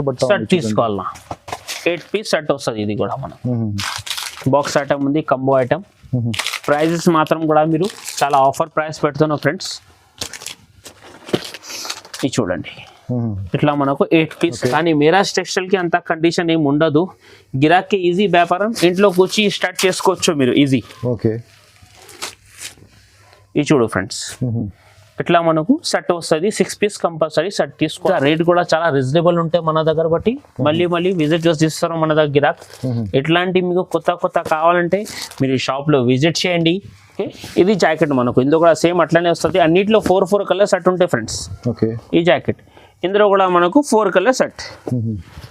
బట్ట సెట్ తీసుకోవాలన్నా 8 piece set వస్తుంది. ఇది కూడా మనం బాక్స్ ఐటమ్ ఉంది, కంబో ఐటమ్. ప్రైజెస్ మాత్రం కూడా మీరు చాలా ఆఫర్ ప్రైస్ పెడుతున్నాం ఫ్రెండ్స్. ఇది చూడండి ఇట్లా మనకు 8 పీస్. కానీ మీరాజ్ టెక్స్టైల్ కి అంత కండిషన్ ఏమి ఉండదు. గిరాక్కి ఈజీ వ్యాపారం, ఇంట్లో కూర్చి స్టార్ట్ చేసుకోవచ్చు మీరు ఈజీ. ఓకే ఇది చూడు ఫ్రెండ్స్, ఇట్లా మనకు సెట్ వస్తుంది. 6 పీస్ కంపల్సరీ సెట్ తీసుకో. రేట్ కూడా చాలా రీజనబుల్ ఉంటాయి మన దగ్గర బట్టి. మళ్ళీ విజిట్ చేస్తారు మన దగ్గర గిరాక్. ఇట్లాంటి మీకు కొత్త కావాలంటే మీరు షాప్లో విజిట్ చేయండి. ఇది జాకెట్ మనకు ఇందులో కూడా సేమ్ అట్లనే వస్తుంది. అన్నిట్లో 4 కలర్ సెట్ ఉంటాయి ఫ్రెండ్స్. ఓకే ఈ జాకెట్ ఇందులో కూడా మనకు 4 కలర్ సెట్.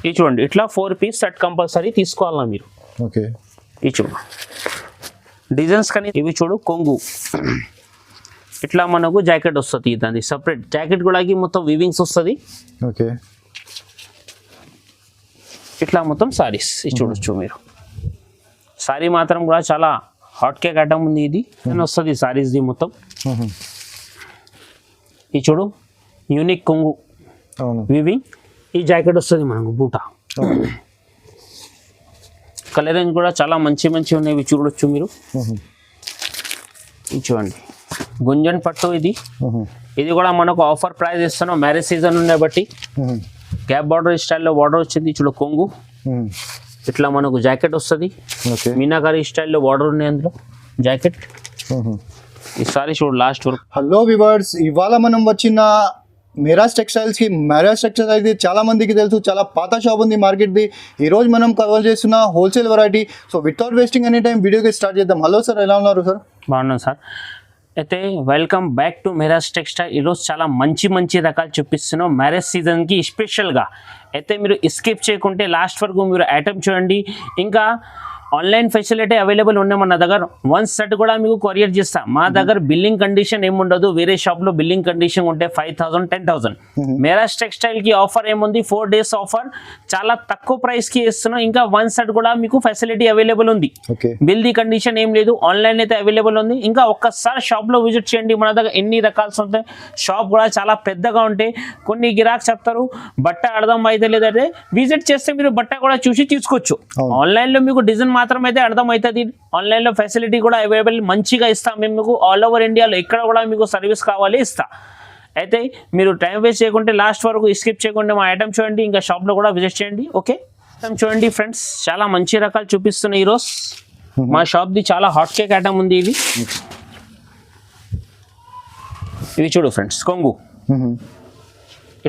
ఇది చూడండి ఇట్లా 4 పీస్ సెట్ కంపల్సరీ తీసుకోవాలన్నా మీరు. ఓకే ఇది చూడు డిజైన్స్ కానీ ఇవి చూడు కొంగు. ఇట్లా మనకు జాకెట్ వస్తుంది. దాన్ని సపరేట్ జాకెట్ కూడా మొత్తం వీవింగ్స్ వస్తుంది. ఓకే ఇట్లా మొత్తం సారీస్ ఇది చూడొచ్చు మీరు. సారీ మాత్రం కూడా చాలా హాట్ కేక్ ఐటమ్ ఉంది. ఇది వస్తుంది సారీస్ది మొత్తం. ఇది చూడు యూనిక్ కొంగు వీవింగ్. ఈ జాకెట్ వస్తుంది మనకు బూటా. కలర్ రేంజ్ కూడా చాలా మంచి ఉన్నాయి. ఇవి చూడొచ్చు మీరు. ఇది చూడండి గుంజన్ పట్టు. ఇది కూడా మనకు ఆఫర్ ప్రైస్ ఇస్తున్నాం. మ్యారేజ్ సీజన్ ఉండే బట్టి గ్యాప్ బార్డర్ స్టైల్లో బార్డర్ వచ్చింది. చూడు కొంగు. ఇట్లా మనకు జాకెట్ వస్తుంది. మీనాకారి స్టైల్లో బార్డర్ ఉన్నాయి అందులో జాకెట్. ఈసారి చూడు లాస్ట్ వరకు. హలో వివర్స్, ఇవాళ మనం వచ్చిన మీరాజ్ టెక్స్టైల్స్కి. మీరాజ్ టెక్స్టైల్స్ అయితే చాలా మందికి తెలుసు, చాలా పాత షాప్ ఉంది మార్కెట్ది. ఈరోజు మనం కవర్ చేస్తున్న wholesale variety. So without wasting any time వీడియోకి స్టార్ట్ చేద్దాం. హలో సార్, ఎలా ఉన్నారు సార్? బాగున్నాను సార్. అయితే welcome back to Miraj textile. ఈరోజు చాలా మంచి రకాలు చూపిస్తున్నాం మ్యారేజ్ సీజన్కి స్పెషల్గా. అయితే మీరు స్కిప్ చేయకుంటే లాస్ట్ వరకు మీరు ఐటమ్ చూడండి. ఇంకా ఆన్లైన్ ఫెసిలిటీ అవైలబుల్ ఉన్నాయి మన దగ్గర. 1 సెట్ కూడా మీకు కొరియర్ చేస్తాం. మా దగ్గర బిల్లింగ్ కండిషన్ ఏముండదు. వేరే షాప్లో బిల్లింగ్ కండిషన్ ఉంటే 5,000 10,000. మీరాజ్ టెక్స్టైల్కి ఆఫర్ ఏముంది, 4 days ఆఫర్. చాలా తక్కువ ప్రైస్కి ఇస్తున్నాం. ఇంకా 1 సెట్ కూడా మీకు ఫెసిలిటీ అవైలబుల్ ఉంది. బిల్ది కండిషన్ ఏం లేదు. ఆన్లైన్ అయితే అవైలబుల్ ఉంది. ఇంకా ఒక్కసారి షాప్లో విజిట్ చేయండి. మన దగ్గర ఎన్ని రకాలు ఉంటాయి. షాప్ కూడా చాలా పెద్దగా ఉంటాయి. కొన్ని గిరాక్ చెప్తారు బట్ట అర్థం అయితే లేదంటే విజిట్ చేస్తే మీరు బట్ట కూడా చూసి తీసుకోవచ్చు. ఆన్లైన్లో మీకు డిజైన్ మాత్రం అయితే అర్థమవుతుంది. ఆన్లైన్లో ఫెసిలిటీ కూడా అవైలబుల్ మంచిగా ఇస్తాం మేము మీకు. ఆల్ ఓవర్ ఇండియాలో ఎక్కడ కూడా మీకు సర్వీస్ కావాలి ఇస్తా. అయితే మీరు టైం వేస్ట్ చేయకుంటే లాస్ట్ వరకు స్కిప్ చేయకుండా మా ఐటమ్ చూడండి. ఇంకా షాప్లో కూడా విజిట్ చేయండి. ఓకే ఐటమ్ చూడండి ఫ్రెండ్స్, చాలా మంచి రకాలు చూపిస్తున్నాయి ఈరోజు. మా షాప్ది చాలా హాట్ కేక్ ఐటమ్ ఉంది. ఇవి చూడు ఫ్రెండ్స్ కొంగు.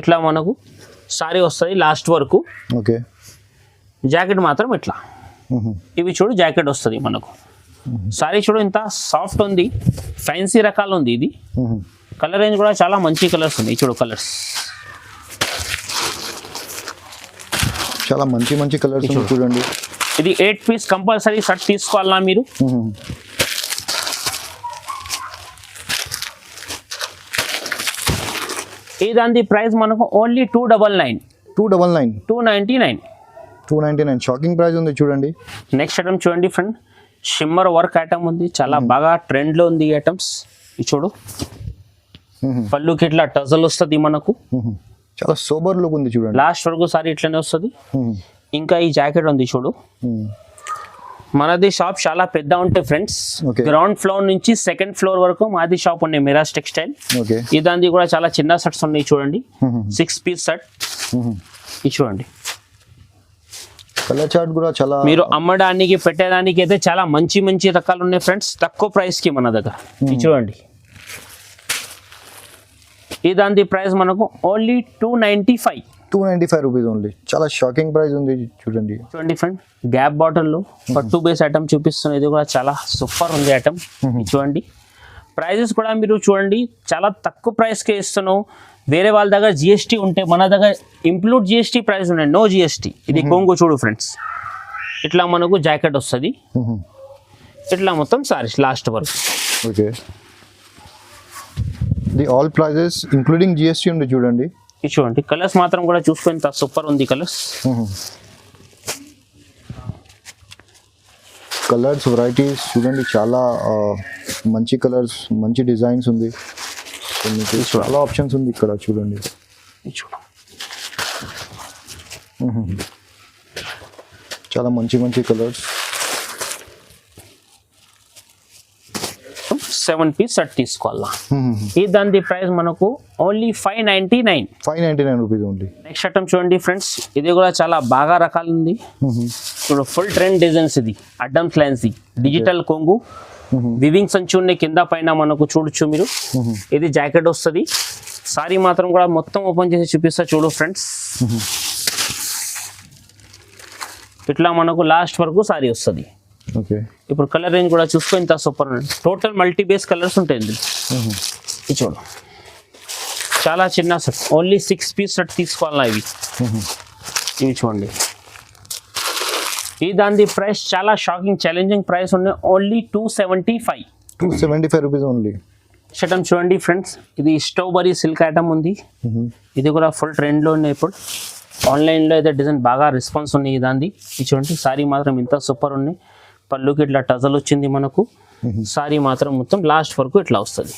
ఇట్లా మనకు సారీ వస్తుంది లాస్ట్ వరకు. ఓకే జాకెట్ మాత్రం ఇట్లా. ఇవి చూడు జాకెట్ వస్తుంది మనకు. సారీ చూడు ఇంత సాఫ్ట్ ఉంది. ఫ్యాన్సీ రకాలు ఉంది ఇది. కలర్ రేంజ్ కూడా చాలా మంచి కలర్స్ ఉంది. చూడు కలర్స్ చాలా మంచి కలర్స్ చూడండి. ఇది 8 పీస్ కంపల్సరీ సెట్ తీసుకోవాలన్నా మీరు. ఈ దాని ప్రైస్ మనకు ఓన్లీ 299. 299 షాకింగ్ ప్రైస్ ఉంది చూడండి. నెక్స్ట్ ఐటమ్ చూడండి ఫ్రెండ్, షిమ్మర్ వర్క్ ఐటమ్ ఉంది. చాలా బాగా ట్రెండ్లో ఉంది ఈ ఐటమ్స్. ఇది చూడు పళ్ళుకి ఇట్లా టజల్ వస్తుంది మనకు. చాలా సూపర్ లుక్ ఉంది చూడండి. లాస్ట్ వరకు సారీ ఇట్లనే వస్తుంది. ఇంకా ఈ జాకెట్ ఉంది చూడు. మనది షాప్ చాలా పెద్ద ఉంటాయి ఫ్రెండ్స్. గ్రౌండ్ ఫ్లోర్ నుంచి 2nd ఫ్లోర్ వరకు మాది షాప్ ఉన్నాయి మీరాజ్ టెక్స్టైల్. ఈ దాని కూడా చాలా చిన్న సెట్స్ ఉన్నాయి చూడండి. 6 పీస్ సెట్. ఇది చూడండి కలర్ చార్ట్ కూడా చాలా. మీరు అమ్మడానికి పెట్టడానికి అయితే చాలా మంచి రకాలు ఉన్నాయి ఫ్రెండ్స్, తక్కువ ప్రైస్ కి మన దగ్గర. ఇది చూడండి ఈ దాని ప్రైస్ మనకు ఓన్లీ 295 రూపీస్ ఓన్లీ. చాలా షాకింగ్ ప్రైస్ ఉంది చూడండి. చూడండి ఫ్రెండ్, గ్యాప్ బాటిల్ లో పట్టు బేస్ ఐటమ్ చూపిస్తున్నాయి. ఇది కూడా చాలా సూపర్ ఉంది ఐటమ్. చూడండి ప్రైజెస్ కూడా మీరు చూడండి చాలా తక్కువ ప్రైస్ కి ఇస్తున్నావు. వేరే వాళ్ళ దగ్గర జిఎస్టీ ఉంటే మన దగ్గర ఇంక్లూడ్ జిఎస్టీ ప్రైస్ ఉన్నాయి, నో జిఎస్టీ. ఇది కొంగు చూడు ఫ్రెండ్స్. ఇట్లా మనకు జాకెట్ వస్తుంది. ఇట్లా మొత్తం సారీస్ లాస్ట్ వరకు. Okay the all prices including GST ఉంది చూడండి. ఇది చూడండి కలర్స్ మాత్రం కూడా చూసుకొని సూపర్ ఉంది కలర్స్. కలర్స్ వెరైటీస్ చూడండి, చాలా మంచి కలర్స్, మంచి డిజైన్స్ ఉంది. చాలా ఆప్షన్స్ ఉంది ఇక్కడ చూడండి. చాలా మంచి మంచి కలర్స్. 7 పీస్ సెట్ తీసుకోవాలా. ఈ దాని ప్రైస్ మనకు only 599. 599 rupees only. Next item చూడండి ఫ్రెండ్స్, ఇది కూడా చాలా బాగా రకాలు ఉంది. ఇప్పుడు ఫుల్ ట్రెండ్ డిజైన్స్, ఇది అడ్డమ్స్ లైన్స్, డిజిటల్ కొంగు, వివింగ్ సంచి ఉన్నాయి కింద పైన మనకు చూడొచ్చు మీరు. ఇది జాకెట్ వస్తుంది. సారీ మాత్రం కూడా మొత్తం ఓపెన్ చేసి చూపిస్తా చూడు ఫ్రెండ్స్. ఇట్లా మనకు లాస్ట్ వరకు సారీ వస్తుంది. ఓకే, ఇప్పుడు కలర్ రేంజ్ కూడా చూసుకో, ఇంత సూపర్ ఉంది. టోటల్ మల్టీ బేస్ కలర్స్ ఉంటాయి ఇందులో. ఇది చూడు, చాలా చిన్న సెట్, ఓన్లీ 6 పీస్ సెట్ తీసుకోవాలా ఇవి. ఇవి చూడండి. ఈ దాని ప్రైస్ చాలా షాకింగ్ ఛాలెంజింగ్ ప్రైస్ ఉన్నాయి, ఓన్లీ 275. 275 rupees only. ఐటమ్ చూడండి ఫ్రెండ్స్, ఇది స్ట్రాబెరీ సిల్క్ ఐటమ్ ఉంది. ఇది కూడా ఫుల్ ట్రెండ్లో ఉన్నాయి. ఇప్పుడు ఆన్లైన్లో అయితే డిజైన్ బాగా రెస్పాన్స్ ఉన్నాయి ఈ దాన్ని. ఇది చూడండి, సారీ మాత్రం ఇంత సూపర్ ఉన్నాయి. పళ్ళుకి ఇట్లా టజల్ వచ్చింది మనకు. సారీ మాత్రం మొత్తం లాస్ట్ వరకు ఇట్లా వస్తుంది.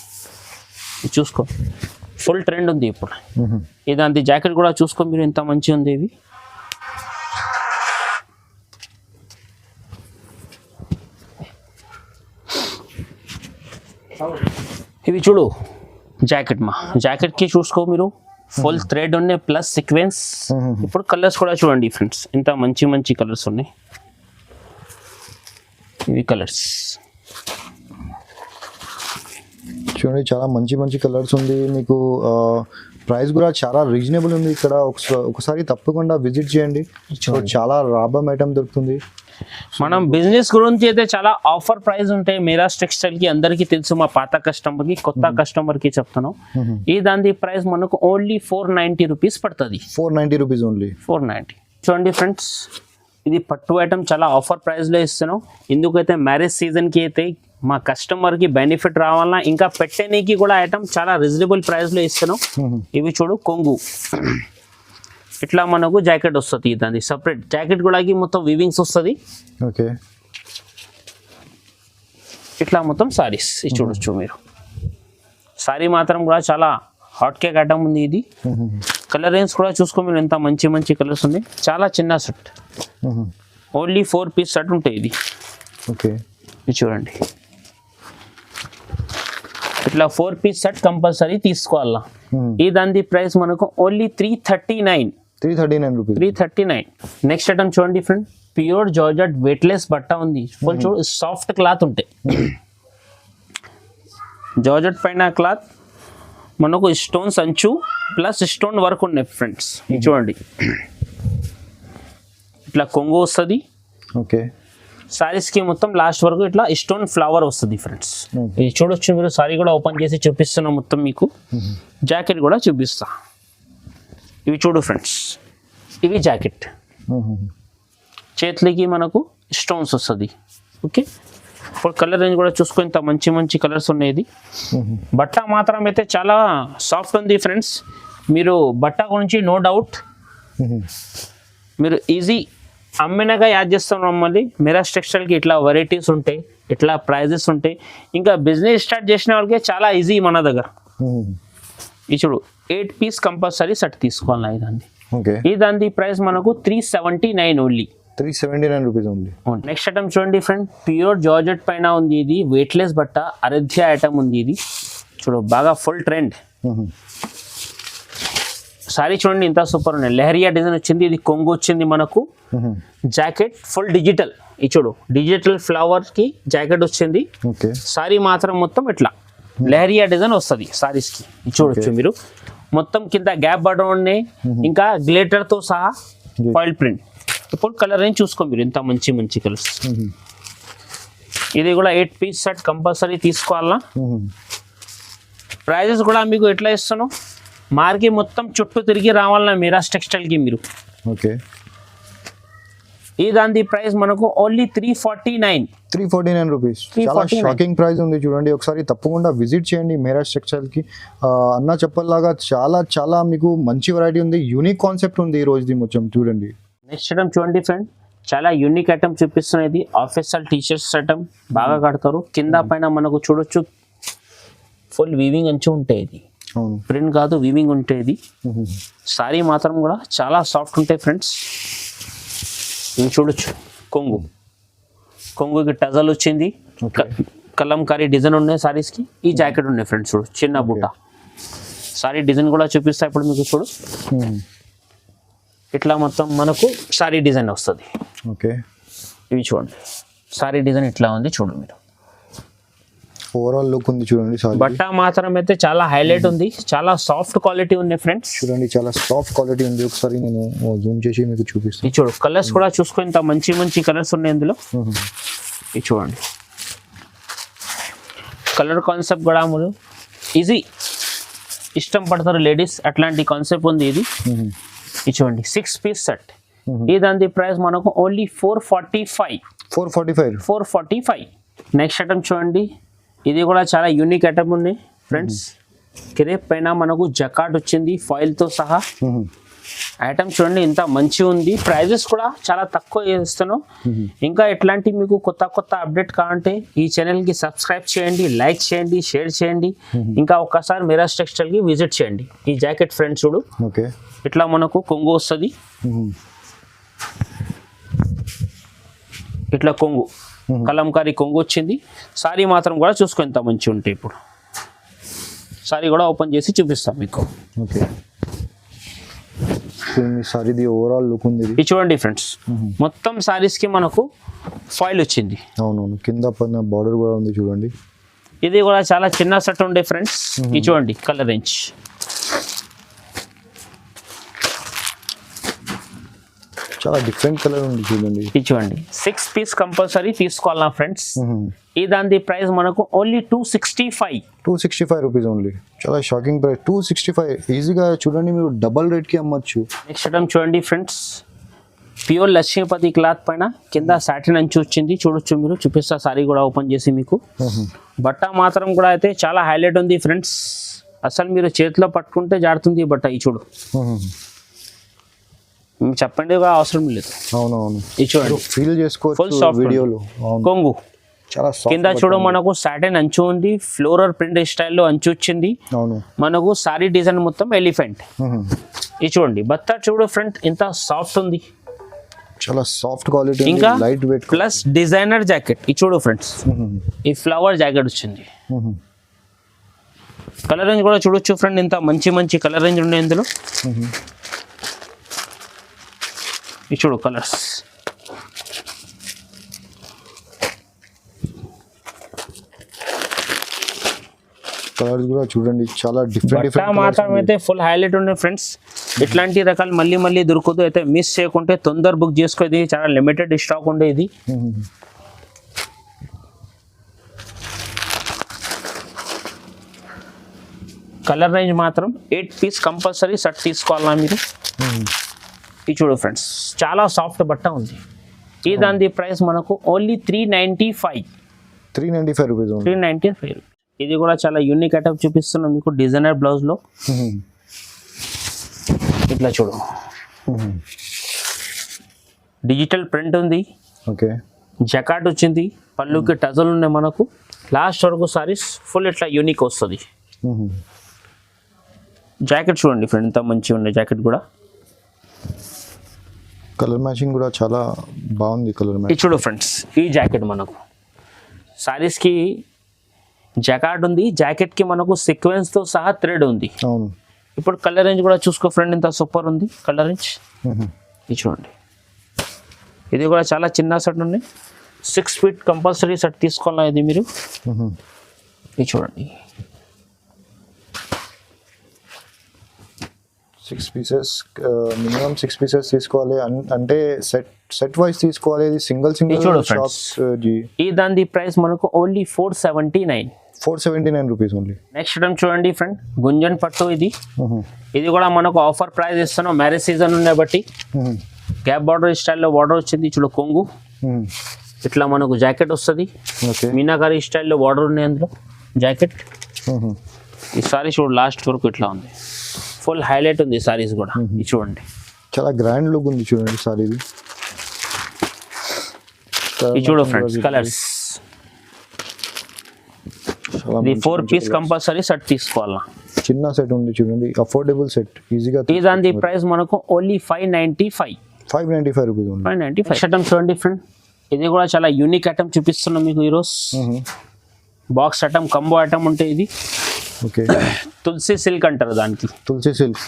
చూసుకో, ఫుల్ ట్రెండ్ ఉంది ఇప్పుడు. ఇదాంటి జాకెట్ కూడా చూసుకో మీరు, ఎంత మంచిగా ఉంది ఇవి. ఇవి చూడు జాకెట్ మా, జాకెట్కి చూసుకో మీరు, ఫుల్ థ్రెడ్ ఉన్నాయి ప్లస్ సీక్వెన్స్. ఇప్పుడు కలర్స్ కూడా చూడండి ఫ్రెండ్స్, ఇంత మంచి మంచి కలర్స్ ఉన్నాయి. ఇవి కలర్స్ చూడండి, చాలా మంచి మంచి కలర్స్ ఉంది మీకు. ప్రైస్ కూడా చాలా రీజనబుల్ ఉంది ఇక్కడ. ఒకసారి తప్పకుండా విజిట్ చేయండి, చాలా లాభం ఐటమ్ దొరుకుతుంది. మనం బిజినెస్ గురించి అయితే చాలా ఆఫర్ ప్రైస్ ఉంటాయి మీరాజ్ టెక్స్టైల్ కి. అందరికీ తెలుసు, మా పాత కస్టమర్ కి కొత్త కస్టమర్ కి చెప్తాను. ఈ దాని ప్రైస్ మనకు ఓన్లీ 490 రూపీస్ పడుతుంది. 490 రూపీస్ ఓన్లీ. 490. చూడండి ఫ్రెండ్స్, ఇది పట్టు ఐటమ్ చాలా ఆఫర్ ప్రైస్లో ఇస్తున్నాం. ఎందుకైతే మ్యారేజ్ సీజన్కి అయితే మా కస్టమర్కి బెనిఫిట్ రావాలన్నా, ఇంకా పెట్టడానికి కూడా ఐటమ్ చాలా రీజనబుల్ ప్రైస్లో ఇస్తున్నాం. ఇవి చూడు కొంగు, ఇట్లా మనకు జాకెట్ వస్తుంది. దాన్ని సపరేట్ జాకెట్ కూడా మొత్తం వివింగ్స్ వస్తుంది. ఓకే, ఇట్లా మొత్తం సారీస్ ఇది చూడొచ్చు మీరు. సారీ మాత్రం కూడా చాలా హాట్ కేక్ ఐటమ్ ఉంది ఇది. కలర్ రేంజ్ కూడా చూసుకో మీరు, ఎంత మంచి మంచి కలర్స్ ఉన్నాయి. చాలా చిన్న సెట్, ఓన్లీ 4 పీస్ సెట్ ఉంటాయి ఇది. ఓకే, ఇది చూడండి, ఇట్లా 4 పీస్ సెట్ కంపల్సరీ తీసుకోవాలా. ఈ దాని ప్రైస్ మనకు ఓన్లీ 339. 339 రూపీస్. 339. నెక్స్ట్ ఐటమ్ చూడండి ఫ్రెండ్, ప్యూర్ జార్జెట్ వెయిట్లెస్ బట్ట ఉంది. ఫుల్ చూడు, సాఫ్ట్ క్లాత్ ఉంటాయి. జార్జెట్ పైన క్లాత్ మనకు స్టోన్స్ అంచు ప్లస్ స్టోన్ వర్క్ ఉన్నాయి ఫ్రెండ్స్. చూడండి, ఇట్లా కొంగు వస్తుంది. ఓకే, సారీస్కి మొత్తం లాస్ట్ వరకు ఇట్లా స్టోన్ ఫ్లవర్ వస్తుంది ఫ్రెండ్స్. ఇది చూడొచ్చు మీరు, సారీ కూడా ఓపెన్ చేసి చూపిస్తున్నా మొత్తం మీకు. జాకెట్ కూడా చూపిస్తా. ఇవి చూడు ఫ్రెండ్స్, ఇవి జాకెట్, చేతులకి మనకు స్టోన్స్ వస్తుంది. ఓకే, ఇప్పుడు కలర్ రేంజ్ కూడా చూసుకో, ఇంత మంచి మంచి కలర్స్ ఉన్నాయి. బట్ట మాత్రం అయితే చాలా సాఫ్ట్ ఉంది ఫ్రెండ్స్. మీరు బట్ట గురించి నో డౌట్, మీరు ఈజీ అమ్మినగా యాడ్ చేస్తున్నాం. మళ్ళీ మీరాజ్ టెక్స్టైల్కి ఇట్లా వెరైటీస్ ఉంటాయి, ఇట్లా ప్రైజెస్ ఉంటాయి. ఇంకా బిజినెస్ స్టార్ట్ చేసిన వాళ్ళకి చాలా ఈజీ మన దగ్గర. ఈ చూడు, 8 పీస్ కంపల్సరీ సెట్ తీసుకోవాలి. దాన్ని ఈ దాని ప్రైస్ మనకు 379 only. 379 rupees only. Next item చూడండి ఫ్రెండ్, ప్యూర్ జార్జెట్ పైన ఉంది. ఇది వెయిట్లెస్ బట్ట, అరధ్య ఐటమ్ ఉంది. ఇది చూడు, బాగా ఫుల్ ట్రెండ్. సారీ చూడండి, ఇంత సూపర్ ఉన్నాయి. లెహరియా డిజైన్ వచ్చింది. ఇది కొంగు వచ్చింది మనకు. Jacket full digital. ఇది చూడు, డిజిటల్ ఫ్లవర్ కి జాకెట్ వచ్చింది. సారీ మాత్రం మొత్తం ఇట్లా లెహరియా డిజైన్ వస్తుంది సారీస్ కి. ఇది చూడొచ్చు మీరు, మొత్తం కింద గ్యాప్ బటన్ ఉన్నాయి, ఇంకా గ్లిటర్ తో సహా ఫాయిల్ ప్రింట్. ఇప్పుడు కలర్ రేంజ్ చూసుకో మీరు, ఇంత మంచి మంచి కలర్స్. ఇది కూడా 8 పీస్ సెట్ కంపల్సరీ తీసుకోవాలా. ప్రైజెస్ కూడా మీకు ఎట్లా ఇస్తాను, మార్కెట్ మొత్తం చుట్టూ తిరిగి రావాలన్నా మీరాజ్ టెక్స్టైల్కి మీరు. ఓకే, ఈ దాని ప్రైస్ మనకు ఓన్లీ 349 రూపీస్. చాలా షాకింగ్ ప్రైస్ ఉంది చూడండి. ఒకసారి తప్పకుండా విజిట్ చేయండి మీరాజ్ టెక్స్టైల్కి. అన్న చెప్పల్లాగా చాలా చాలా మీకు మంచి వెరైటీ ఉంది, యూనిక్ కాన్సెప్ట్ ఉంది ఈ రోజుది మొత్తం చూడండి. నెక్స్ట్ ఐటమ్ చూడండి ఫ్రెండ్, చాలా యూనిక్ ఐటమ్ చూపిస్తున్నది. ఆఫీషియల్ టీషర్ట్స్ ఐటమ్ బాగా కడతారు. కింద పైన మనకు చూడొచ్చు ఫుల్ వీవింగ్ అంచు ఉంటాయి. ఇది అవును. ప్రింట్ కాదు వీవింగ్ ఉంటుంది. సారీ మాత్రం కూడా చాలా సాఫ్ట్ ఉంటాయి ఫ్రెండ్స్. ఇవి చూడొచ్చు, కొంగుకి టజల్ వచ్చింది, కలంకారీ డిజైన్ ఉన్నాయి సారీస్కి. ఈ జాకెట్ ఉన్నాయి ఫ్రెండ్స్, చూడు చిన్న బుట్ట. సారీ డిజైన్ కూడా చూపిస్తా ఇప్పుడు మీకు. చూడు ఇట్లా మొత్తం మనకు సారీ డిజైన్ వస్తుంది. ఓకే, ఇవి చూడండి, సారీ డిజైన్ ఇట్లా ఉంది చూడు మీరు. ఓవరాల్ లుక్ ఉంది చూడండి. సారీ బట్ట మాత్రం అయితే చాలా హైలైట్ ఉంది, చాలా సాఫ్ట్ క్వాలిటీ ఉంది ఫ్రెండ్స్. చూడండి, చాలా సాఫ్ట్ క్వాలిటీ ఉంది. ఒకసారి నేను జూమ్ చేసి మీకు చూపిస్తాను. ఇది చూడు, కలర్స్ కూడా చూసుకో, ఇంత మంచి మంచి కలర్స్ ఉన్నాయి ఇందులో. ఇది చూడండి, కలర్ కాన్సెప్ట్ కూడా మీరు ఈజీ ఇష్టం పడతారు లేడీస్, అట్లాంటి కాన్సెప్ట్ ఉంది ఇది. ఇది చూడండి, 6 పీస్ సెట్. ఈ దాని ప్రైస్ మనకు ఓన్లీ 445. నెక్స్ట్ ఐటమ్ చూడండి, ఇది కూడా చాలా యూనిక్ ఐటమ్ ఉంది ఫ్రెండ్స్. క్రేప్ పైన మనకు జకాట్ వచ్చింది ఫాయిల్తో సహా. ఐటమ్ చూడండి ఇంత మంచి ఉంది. ప్రైజెస్ కూడా చాలా తక్కువ చేస్తాను. ఇంకా ఎట్లాంటి మీకు కొత్త కొత్త అప్డేట్ కావాలంటే ఈ ఛానల్కి సబ్స్క్రైబ్ చేయండి, లైక్ చేయండి, షేర్ చేయండి. ఇంకా ఒక్కసారి మిరాజ్ టెక్స్టైల్కి విజిట్ చేయండి. ఈ జాకెట్ ఫ్రెండ్స్ చూడు, ఓకే, ఇట్లా మనకు కొంగు వస్తుంది. ఇట్లా కొంగు, కలంకారీ కొంగు వచ్చింది. సారీ మాత్రం కూడా చూసుకో ఎంత మంచి ఉంటాయి. ఇప్పుడు సారీ కూడా ఓపెన్ చేసి చూపిస్తాం మీకు. ఓకే, సారీది ఓవరాల్ లుక్ ఉంది. ఇది చూడండి ఫ్రెండ్స్, మొత్తం సారీస్ కి మనకు ఫాయిల్ వచ్చింది. అవునవును, కింద పైన బార్డర్ కూడా ఉంది చూడండి. ఇది కూడా చాలా చిన్న సెట్ ఉండే ఫ్రెండ్స్. ఇది చూడండి, కలర్ రేంజ్ చాలా డిఫరెంట్ కలర్ ఉంది చూడండి. ఇది చూడండి, 6 పీస్ కంపల్సరీ తీసుకోవాలా ఫ్రెండ్స్. ఈ దాని ప్రైస్ మనకు ఓన్లీ 265 రూపీస్ ఓన్లీ. చాలా షాకింగ్ ప్రైస్, 265. ఈజీగా చూడండి, మీరు డబల్ రేట్కి అమ్మచ్చు. నెక్స్ట్ ఐటమ్ చూడండి ఫ్రెండ్స్, ప్యూర్ లక్ష్మీపతి క్లాత్ పైన కింద సాటిన్ అంచు వచ్చింది. చూడొచ్చు మీరు, చూపిస్తా సారీ కూడా ఓపెన్ చేసి మీకు. బట్ట మాత్రం కూడా అయితే చాలా హైలైట్ ఉంది ఫ్రెండ్స్. అసలు మీరు చేతిలో పట్టుకుంటే జారుతుంది ఈ బట్ట. ఈ చూడు, చెప్పండి కూడా అవసరం లేదు. అవునవును, ఇది చూడండి, ఫీల్ చేసుకోవచ్చు వీడియోలో. కొంగు చాలా కింద చూడు మనకు సాటిన్ అంచు ఉంది, ఫ్లోరల్ ప్రింట్ స్టైల్లో అంచు వచ్చింది. అవును, మనకు సారీ డిజైన్ మొత్తం ఎలిఫెంట్. ఇది చూడండి, బత్త చూడు ఫ్రంట్ ఎంత సాఫ్ట్ ఉంది, చాలా సాఫ్ట్ క్వాలిటీ, ఇంకా light weight plus designer jacket. ఇది చూడు ఫ్రెండ్స్, ఈ ఫ్లవర్ జాకెట్ వచ్చింది. కలర్ రేంజ్ కూడా చూడొచ్చు ఫ్రెండ్, ఇంత మంచి మంచి కలర్ రేంజ్ ఉన్నాయి ఇందులో. ఇది చూడు కలర్స్, కలర్స్ కూడా చూడండి, చాలా డిఫరెంట్ మాత్రం అయితే ఫుల్ హైలైట్ ఉన్నాయి ఫ్రెండ్స్. ఇట్లాంటి రకాలు మళ్ళీ మళ్ళీ దొరకదు, అయితే మిస్ చేయకుంటే తొందర బుక్ చేసుకోది. చాలా లిమిటెడ్ స్టాక్ ఉండే ఇది. కలర్ రేంజ్ మాత్రం 8 పీస్ కంపల్సరీ సెట్ తీసుకోవాలా మీరు. ఇది చూడు ఫ్రెండ్స్, చాలా సాఫ్ట్ బట్ట ఉంది. ఈ దాని ప్రైస్ మనకు ఓన్లీ 395 రూపీస్. 395. ఇది కూడా చాలా యూనిక్ ఐటమ్ చూపిస్తున్నాం మీకు, డిజైనర్ బ్లౌజ్ లో. ఇట్లా చూడు, డిజిటల్ ప్రింట్ ఉంది. ఓకే, జకాట్ వచ్చింది, పళ్ళుకి టజల్ ఉన్నాయి మనకు. లాస్ట్ వరకు సారీస్ ఫుల్ ఇట్లా యూనిక్ వస్తుంది. జాకెట్ చూడండి ఫ్రెండ్, ఎంత మంచిగా ఉండే జాకెట్ కూడా. కలర్ మ్యాచింగ్ కూడా చాలా బాగుంది. కలర్ మ్యాచింగ్ చూడు ఫ్రెండ్స్, ఈ జాకెట్ మనకు సారీస్కి జకాట్ ఉంది, జాకెట్కి మనకు సీక్వెన్స్తో సహా థ్రెడ్ ఉంది. అవును, ఇప్పుడు కలర్ రేంజ్ కూడా చూసుకో ఫ్రెండ్, ఇంత సూపర్ ఉంది కలర్ రేంజ్. ఇది చూడండి, ఇది కూడా చాలా చిన్న సెట్ ఉంది. 6 ఫీట్ కంపల్సరీ సెట్ తీసుకోవాలా ఇది మీరు. ఇది చూడండి, 6 పీసెస్, మినిమం 6 పీసెస్ తీసుకోవాలి. అంటే సెట్ వైస్ తీసుకోవాలి. ఇది సింగిల్ షాప్స్. ఈ దాని ప్రైస్ మనకు only 479 rupees only. Next item చూడండి ఫ్రెండ్, గుంజన్ పట్టు. ఇది కూడా మనకు ఆఫర్ ప్రైస్ ఇస్తున్నాం, మ్యారేజ్ సీజన్ ఉండే బట్టి. గ్యాప్ బార్డర్ స్టైల్లో బార్డర్ వచ్చింది. చూడు కొంగు, ఇట్లా మనకు జాకెట్ వస్తుంది. మీనాకారి స్టైల్లో బార్డర్ ఉన్నాయి అందులో జాకెట్. ఈ సారీ చూడు లాస్ట్ వరకు ఇట్లా ఉంది, ఫుల్ హైలైట్ ఉంది సారీస్ కూడా. ఇది చూడండి, చాలా గ్రాండ్ లుక్ ఉంది చూడండి సారీ. ఇది చూడు ఫ్రెండ్స్, కలర్స్. ఇది 4 పీస్ కంపల్సరీ సెట్ తీసుకోవాలా. చిన్న సెట్ ఉంది చూడండి, అఫోర్డబుల్ సెట్, ఈజీగా ఈ దాని ప్రైస్ మనకు ఓన్లీ 595 రూపీస్ ఉంది. 595 ఐటమ్ చూడండి ఫ్రెండ్, ఇది కూడా చాలా యూనిక్ ఐటమ్ చూపిస్తున్నాం మీకు ఈరోజు. బాక్స్ ఐటమ్, కంబో ఐటమ్ ఉంటే ఇది ఓకే. తులసి సిల్క్ అంటారు దానికి, తులసి సిల్క్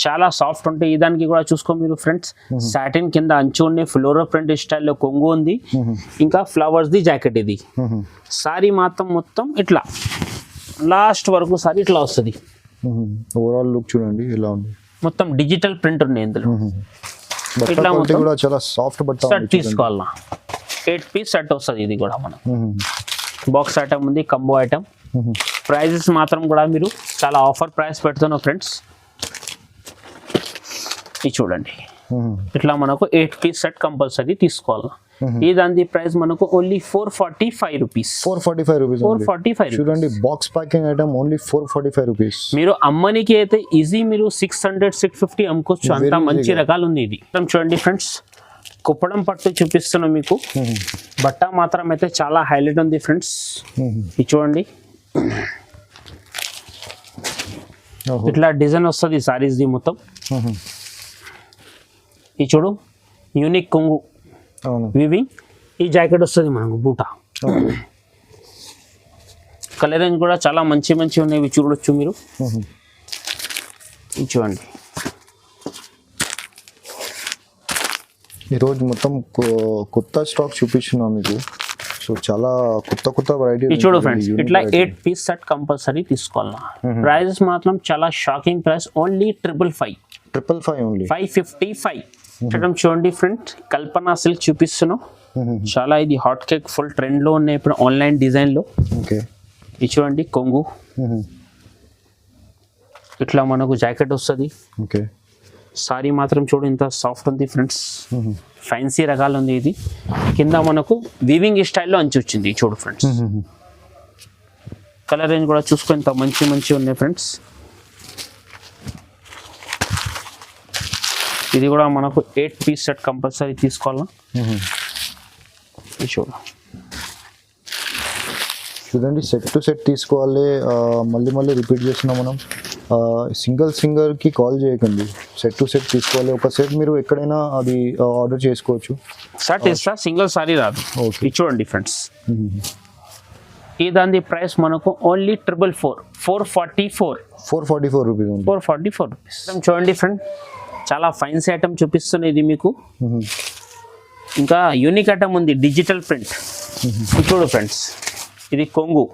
చాలా సాఫ్ట్ ఉంటాయి. ఈ దానికి కూడా చూసుకో మీరు ఫ్రెండ్స్, సాటిన్ కింద అంచు ఉన్నాయి, ఫ్లోరో ప్రింట్ స్టైల్లో కొంగు ఉంది, ఇంకా ఫ్లవర్స్ ది జాకెట్. ఇది సారీ మాత్రం మొత్తం ఇట్లా లాస్ట్ వరకు సారీ ఇట్లా వస్తుంది. ఓవరాల్ లుక్ చూడండి ఎలా ఉంది, మొత్తం డిజిటల్ ప్రింట్ ఉన్నాయి ఇందులో. ఇట్లా మొత్తం కూడా చాలా సాఫ్ట్ బట్ట. సెట్ తీసుకోవాలన్నా 8 పీస్ సెట్ వస్తుంది. ఇది కూడా మనం బాక్స్ ఐటమ్ ఉంది, కంబో ఐటమ్. ప్రైజెస్ మాత్రం కూడా మీరు చాలా ఆఫర్ ప్రైస్ పెడుతున్నాం ఫ్రెండ్స్. ఇది చూడండి, ఇట్లా మనకు 8 పీస్ సెట్ కంపల్సరీ తీసుకోవాలి. ఈ దాని ప్రైస్ మనకు ఓన్లీ 445 రూపీస్. 445 చూడండి, box packing item only 445 rupees. మీరు అమ్మనికి అయితే ఈజీ మీరు 600-650 అమ్ముకోవచ్చు, అంత మంచి రకాలు ఉంది. ఇది చూడండి ఫ్రెండ్స్, కుప్పడం పట్టు చూపిస్తున్నాం మీకు. బట్ట మాత్రం అయితే చాలా హైలైట్ ఉంది ఫ్రెండ్స్. ఇది చూడండి, ఇట్లా డిజైన్ వస్తుంది సారీస్ ది మొత్తం. ఇది చూడు, యూనిక్ కొంగు వివింగ్. ఈ జాకెట్ వస్తుంది మనకు బూటా. కలర్ రేంజ్ కూడా చాలా మంచి మంచి ఉన్నాయి, చూడొచ్చు మీరు. ఇది చూడండి, ఈరోజు మొత్తం కొత్త స్టాక్ చూపిస్తున్నాం మీకు. సో చాలా కొత్త వెరైటీ. చూడు ఫ్రెండ్స్, ఇట్లా 8 పీస్ సెట్ కంపల్సరీ తీసుకోవాలా. ప్రైజెస్ మాత్రం చాలా షాకింగ్ ప్రైస్, ఓన్లీ 555 ఓన్లీ 555. చూడండి ఫ్రెండ్స్, కల్పన సిల్క్ చూపిస్తున్నాం. చాలా ఇది హాట్ కేక్ ఫుల్ ట్రెండ్ లో ఉన్నాయి ఇప్పుడు ఆన్లైన్ డిజైన్ లో. ఓకే, ఇది చూడండి కొంగు. ఇట్లా మనకు జాకెట్ వస్తుంది. ఓకే, సారీ మాత్రం చూడు ఇంత సాఫ్ట్ ఉంది ఫ్రెండ్స్, ఫ్యాన్సీ రకాలు ఉంది. ఇది కింద మనకు వీవింగ్ స్టైల్లో అంచు వచ్చింది. చూడు ఫ్రెండ్స్, కలర్ రేంజ్ కూడా చూసుకో ఇంత మంచి మంచి ఉన్నాయి ఫ్రెండ్స్. ఇది కూడా మనకు 8 పీస్ సెట్ కంపల్సరీ తీసుకోవాలా. చూడండి, సెట్ టు సెట్ తీసుకోవాలి. మళ్ళీ రిపీట్ చేస్తున్నాం మనం. సింగర్కి కాల్ చేయకండి, సెట్ టు సెట్ తీసుకోవాలి. ఒక సెట్ మీరు ఎక్కడైనా అది ఆర్డర్ చేసుకోవచ్చు. సెట్ ఇస్తా, సింగిల్ సారీ రాదు. ఇది చూడండి ఫ్రెండ్స్, ఈ దాని ప్రైస్ మనకు ఓన్లీ 444 రూపీస్. 444 రూపీస్. చూడండి ఫ్రెండ్, చాలా ఫైన్సీ ఐటమ్ చూపిస్తుంది ఇది మీకు. ఇంకా యూనిక్ ఐటమ్ ఉంది, డిజిటల్ ప్రింట్. చూడు ఫ్రెండ్స్, ఇది కొంగు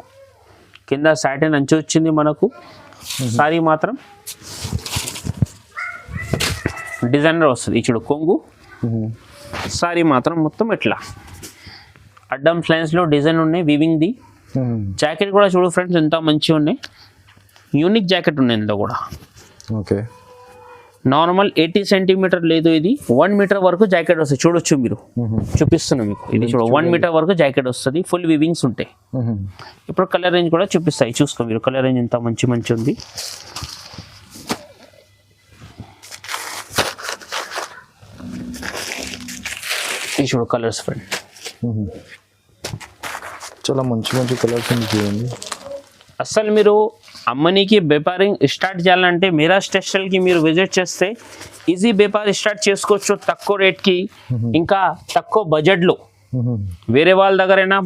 కింద సాటిన్ అంచు వచ్చింది మనకు. సారీ మాత్రం డిజైనర్ వస్తుంది. చూడు కొంగు, సారీ మాత్రం మొత్తం ఇట్లా అడ్డం లైన్స్ లో డిజైన్ ఉన్నాయి వీవింగ్ ది. జాకెట్ కూడా చూడు ఫ్రెండ్స్ ఎంత మంచిగా ఉన్నాయి, యూనిక్ జాకెట్ ఉన్నాయి ఇందులో కూడా. ఓకే, నార్మల్ 80 సెంటీమీటర్ లేదు, ఇది 1 మీటర్ వరకు జాకెట్ వస్తుంది. చూడొచ్చు మీరు, చూపిస్తున్నాను మీకు. ఇది చూడ 1 మీటర్ వరకు జాకెట్ వస్తుంది, ఫుల్ వివింగ్స్ ఉంటాయి. ఇప్పుడు కలర్ రేంజ్ కూడా చూపిస్తాయి, చూసుకో మీరు. కలర్ రేంజ్ ఎంత మంచి ఉంది. ఇది చూడు కలర్స్ ఫ్రెండ్, చాలా మంచి కలర్స్ ఉంది చూడండి. అసలు మీరు అమ్మనికి వ్యాపారం స్టార్ట్ చేయాలంటే మీరాజ్ టెక్స్టైల్కి మీరు విజిట్ చేస్తే ఈజీ వ్యాపారం స్టార్ట్ చేసుకోవచ్చు, తక్కువ రేట్కి, ఇంకా తక్కువ బడ్జెట్లో. వేరే వాళ్ళ దగ్గరైనా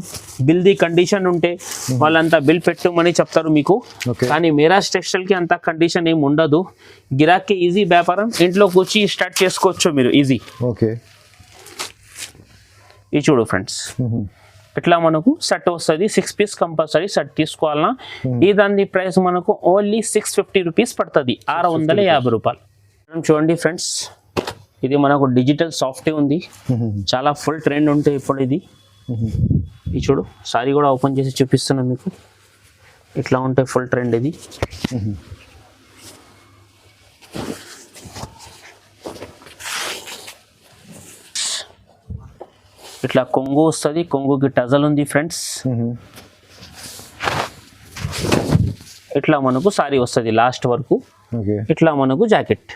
బిల్ ది కండిషన్ ఉంటే వాళ్ళంతా బిల్ పెట్టమని చెప్తారు మీకు, కానీ మీరాజ్ టెక్స్టైల్కి అంత కండిషన్ ఏమి ఉండదు. గిరాక్కి ఈజీ వ్యాపారం ఇంట్లో కూర్చి స్టార్ట్ చేసుకోవచ్చు మీరు ఈజీ. ఓకే, ఇది చూడు ఫ్రెండ్స్, ఇట్లా మనకు సెట్ వస్తుంది. 6 పీస్ కంపల్సరీ సెట్ తీసుకోవాలన్నా. ఈ దాని ప్రైస్ మనకు ఓన్లీ 650 రూపీస్ పడుతుంది, 650 రూపాయలు. చూడండి ఫ్రెండ్స్, ఇది మనకు డిజిటల్ సాఫ్ట్ ఉంది, చాలా ఫుల్ ట్రెండ్ ఉంటాయి ఇప్పుడు ఇది. ఇది చూడు, సారీ కూడా ఓపెన్ చేసి చూపిస్తున్నాను మీకు. ఇట్లా ఉంటాయి ఫుల్ ట్రెండ్ ఇది. ఇట్లా కొంగు వస్తుంది, కొంగుకి టజల్ ఉంది ఫ్రెండ్స్. ఇట్లా మనకు సారీ వస్తుంది లాస్ట్ వరకు. ఇట్లా మనకు జాకెట్.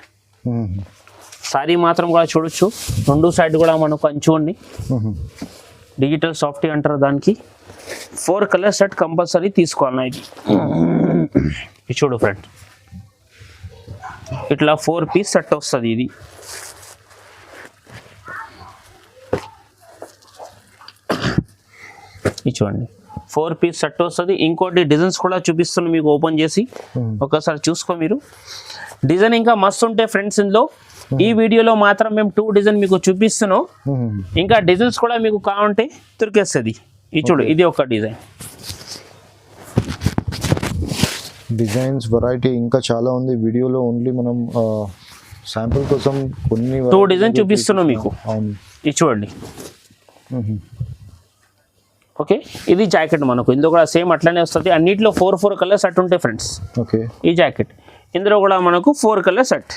సారీ మాత్రం కూడా చూడొచ్చు, 2 సైడ్ కూడా మనకు అంచు ఉంది. డిజిటల్ సాఫ్ట్ అంటారు దానికి. 4 కలర్ సెట్ కంపల్సరీ తీసుకోవాలన్నా. ఇది చూడు ఫ్రెండ్, ఇట్లా 4 పీస్ సెట్ వస్తుంది ఇది. ఇది చూడండి 4 పీస్ సెట్ వస్తుంది. ఇంకోటి డిజైన్స్ కూడా చూపిస్తున్నాను మీకు ఓపెన్ చేసి ఒకసారి చూసుకో మీరు. డిజైన్ ఇంకా మస్తు ఉంటాయి ఫ్రెండ్స్ ఇందులో. ఈ వీడియోలో మాత్రం మేము 2 డిజైన్ మీకు చూపిస్తున్నాం. ఇంకా డిజైన్స్ కూడా మీకు కావాలంటే దొరికేస్తుంది. ఇది చూడు ఇది ఒక డిజైన్. డిజైన్స్ వెరైటీ ఇంకా చాలా ఉంది. వీడియోలో ఓన్లీ మనం శాంపుల్ కోసం కొన్ని 2 డిజైన్ చూపిస్తున్నాం మీకు. అవును, ఇది చూడండి. ఓకే, ఇది జాకెట్ మనకు ఇందులో కూడా సేమ్ అట్లనే వస్తుంది. అన్నిట్లో 4 కలర్స్ సెట్ ఉంటాయి ఫ్రెండ్స్. ఓకే, ఈ జాకెట్ ఇందులో కూడా మనకు 4 కలర్ సెట్.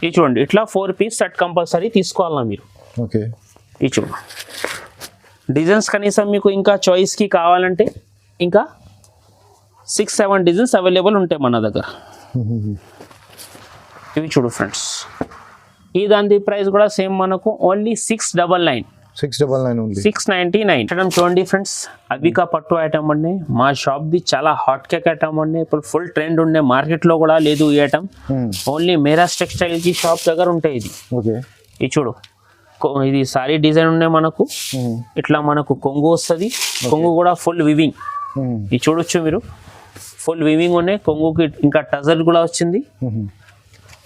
ఇది చూడండి ఇట్లా 4 పీస్ సెట్ కంపల్సరీ తీసుకోవాలన్నా మీరు. ఓకే, ఇది చూడండి డిజైన్స్ కనీసం మీకు ఇంకా చాయిస్కి కావాలంటే ఇంకా 6-7 డిజైన్స్ అవైలబుల్ ఉంటాయి మన దగ్గర. ఇవి చూడు ఫ్రెండ్స్, ఈ దాని ప్రైస్ కూడా సేమ్ మనకు ఓన్లీ 699. 699 ఉంది. 699 ఐటమ్ చూడండి ఫ్రెండ్స్. అవికా పట్టు ఐటమ్ అండి. మా షాప్ది చాలా హాట్ కేక్ ఐటమ్ అండి. ఇప్పుడు ఫుల్ ట్రెండ్ ఉండే, మార్కెట్లో కూడా లేదు ఈ ఐటమ్. ఓన్లీ మేరాస్ టెక్స్టైల్కి షాప్ దగ్గర ఉంటాయి ఇది. ఓకే, ఇది చూడు ఇది సారీ డిజైన్ ఉన్నాయి మనకు. ఇట్లా మనకు కొంగు వస్తుంది. కొంగు కూడా ఫుల్ వివింగ్. ఇది చూడొచ్చు మీరు, ఫుల్ వివింగ్ ఉన్నాయి. కొంగుకి ఇంకా టజర్ కూడా వచ్చింది.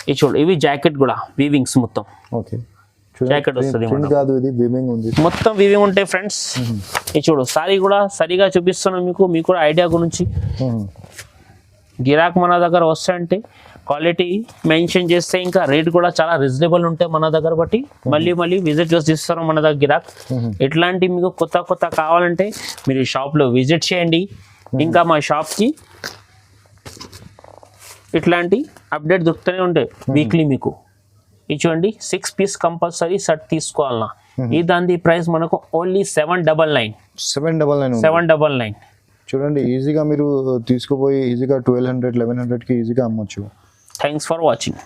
ఇది చూడు ఇవి జాకెట్ కూడా వివింగ్స్ మొత్తం. ఓకే, జాకెట్ వస్తుంది కాదు ఇది వివింగ్ ఉంది, మొత్తం వివింగ్ ఉంటాయి ఫ్రెండ్స్. ఇది చూడు సారీ కూడా సరిగా చూపిస్తున్నాం మీకు, మీకు కూడా ఐడియా గురించి. గిరాక్ మన దగ్గర వస్తాయంటే క్వాలిటీ మెన్షన్ చేస్తే ఇంకా రేట్ కూడా చాలా రీజనబుల్ ఉంటాయి మన దగ్గర. బట్టి మళ్ళీ విజిట్ చేసి ఇస్తారు మన దగ్గర గిరాక్. ఇట్లాంటి మీకు కొత్త కావాలంటే మీరు షాప్లో విజిట్ చేయండి. ఇంకా మా షాప్కి ఇట్లాంటి అప్డేట్ దొరుకుతూనే ఉంటాయి వీక్లీ మీకు. ఇది చూడండి 6 పీస్ కంపల్సరీ సెట్ తీసుకోవాలన్నా. ఈ దాని ప్రైస్ మనకు ఓన్లీ 799. 799 చూడండి. ఈజీగా మీరు తీసుకుపోయి ఈజీగా 1200-1100కి ఈజీగా అమ్మొచ్చు. Thanks for watching.